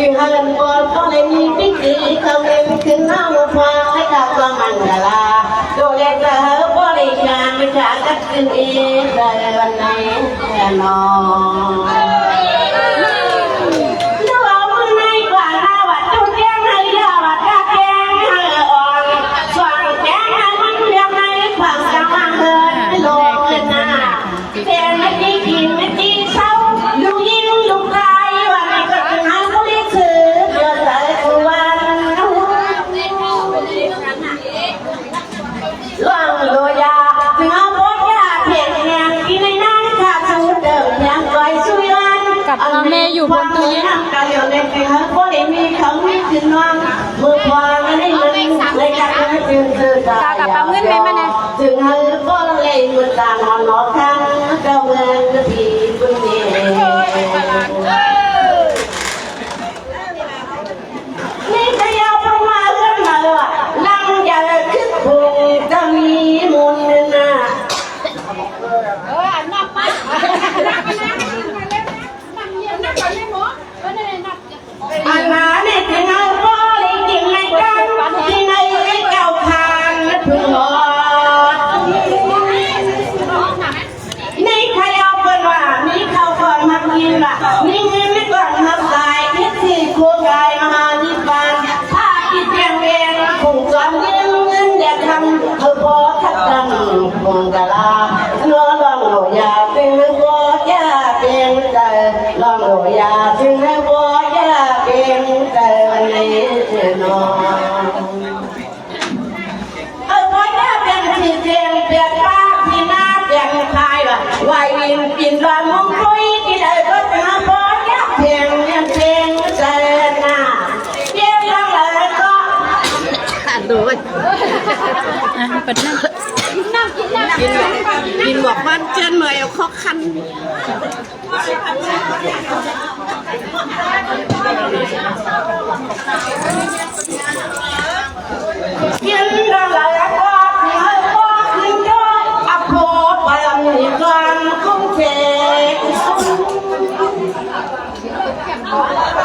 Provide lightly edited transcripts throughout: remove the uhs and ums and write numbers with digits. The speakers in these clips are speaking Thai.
จึงหันบอลก็เลยมีพิธีเขาเล่นขึ้นน้ำฟ้าให้กับตัวมันดาราโดยเธอบริการไม่ขาดกันขึ้นอีกเลยวันไหนแน่นอนแม่อยู่บนตู้เย็นการเรียนในปีนั้นก็ได้มีคำวิจารณ์มือขวาในมือในการให้จึงสื่อสารจึงให้ก็เลยมือต่างหอนอทั้งเจ้าเมืองกะทิบุญเนีนี่จะยาวประมาณเรื่องมาว่าลังอย่าขึ้นพุงจะมีมูลนะนับมาอันนั้นเนี่ยถึงเอาพ่อเลยกินไม่กันที่ในเจ้าทานถึงหอนี่ใครเอาเป็นว่านี่เขาก่อนมากินล่ะนี่เงินไม่ก่อนมาขายที่ที่ครัวกายมหานิพพานถ้าคิดอย่างเองคงจำเงินเด็กทำเธอพอทักกันคงกะลาน้องลองโหยาเป็นวัวยาเป็นใจลองโหยาเป็นวัวยาเป็นใจวันนี้นอนวัวยาเป็นที่เสียงเปียกปากที่หน้าเปียกคายว่ะวายวินกินรอยมุ้งคุยที่ได้ก็จะวัวยาเพียงยังเพียงใจหน้าเพียงยังเลยก็ขาดด้วยปัดนั่งกินบอกมันเจนเหนื่อยเอาข้อคันกินอะไรก็ที่ให้ก็ขึ้นก็อัพโหลดไปมีการคุ้มเท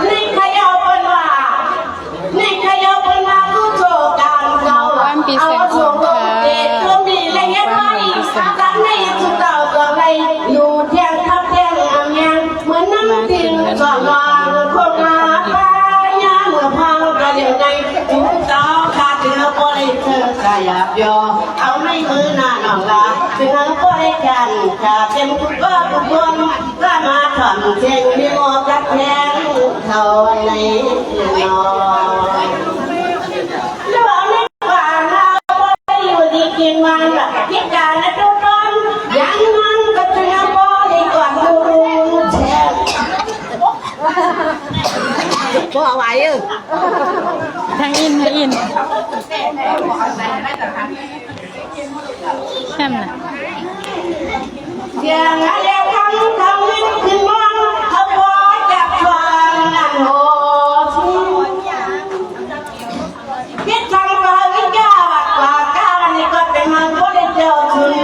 นี่ขยาวเป็นว่านี่ขยาวเป็นว่าผู้โชว์การเขาเอาส่งลงเด็กก็มีอะไรเงี้ยไหมจังในสุดเราก็ไม่อยู่เที่ยงทับเที่ยงยังเหมือนน้ำติ่งสว่างคนหาปลายาเมื่อพังก็ยังไงจุดเจ้าขาดเดือบริเธอขยับยอเอาไม่มือหน้าหนองลาถึงบริการขาดเต็มทุกบ้านทุกคนก็มาทำเชียงที่มอกัดแทงเขาในนอนแล้วเอาในป่าเราไปอยู่ดีกินมันแบบพิการและทุกคนยังมันก็จะยังบริก่อนดูแช่บ่ไหวทางอินแช่มน่ะเสียงอะไรทำลิ้นขึ้นมาเขาพอจับฟังนั่นโหคิดทางเราวิจารณ์ว่าก้าวนี่ก็เป็นมันก็ได้เจอคืน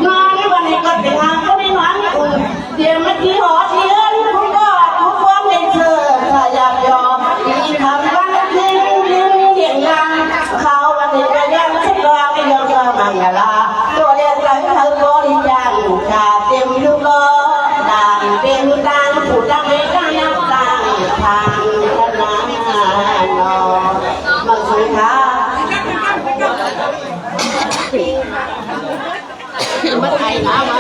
นอนวันนี้ก็เป็นงานก็ได้นอนอุ่นเดี๋ยวเมื่อกี้หอเทียนคุณก็ทุกคนได้เจอถ้าอยากยอมที่ทำวันคืนยืนเดียงยังเขาวันนี้ก็ยังสักรางไม่ยอมมังลาตัวเรียนกันเขาบริจาคขาเต็มลูกล้อด่างเป็นด่างผู้ดังไม่ได้น้ำตาทางน้ำนอนมาสุดท้ายมาไทยนะมา